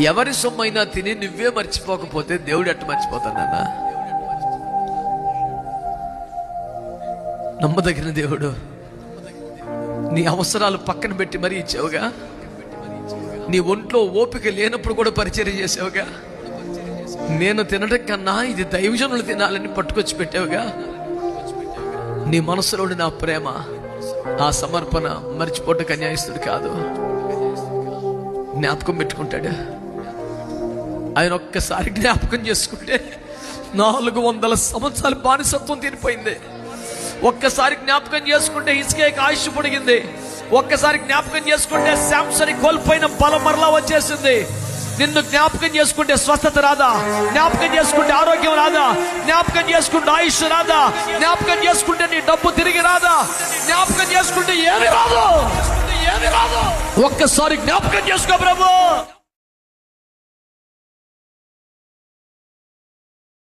ఎవరి సొమ్మైనా తిని నువ్వే మర్చిపోకపోతే దేవుడు ఎట్ట మర్చిపోతాడన్నా? నమ్మదగిన దేవుడు. నీ అవసరాలు పక్కన పెట్టి మరీ ఇచ్చావుగా. నీ ఒంట్లో ఓపిక లేనప్పుడు కూడా పరిచర్య చేసావుగా. నేను తినడం కన్నా ఇది దైవజనులు తినాలని పట్టుకొచ్చి పెట్టావుగా. నీ మనసులోని నా ప్రేమ, ఆ సమర్పణ మర్చిపోవటం న్యాయస్తుడు కాదు. జ్ఞాపకం పెట్టుకుంటాడు. ఆయన ఒక్కసారి జ్ఞాపకం చేసుకుంటే 400 సంవత్సరాల బానిసత్వం తీరిపోయింది. ఒక్కసారి జ్ఞాపకం చేసుకుంటే హిజ్కియాకి ఆయుష్ పొడిగింది. ఒక్కసారి జ్ఞాపకం చేసుకుంటే శాంసన్ కోల్పోయిన బలం మరలా వచ్చేసింది. నిన్ను జ్ఞాపకం చేసుకుంటే స్వస్థత రాదా? జ్ఞాపకం చేసుకుంటే ఆరోగ్యం రాదా? జ్ఞాపకం చేసుకుంటే ఆయుష్ రాదా? జ్ఞాపకం చేసుకుంటే నీ డబ్బు తిరిగి రాదా? జ్ఞాపకం చేసుకుంటే ఏమి రాదు. ఒక్కసారి జ్ఞాపకం చేసుకో ప్రభు.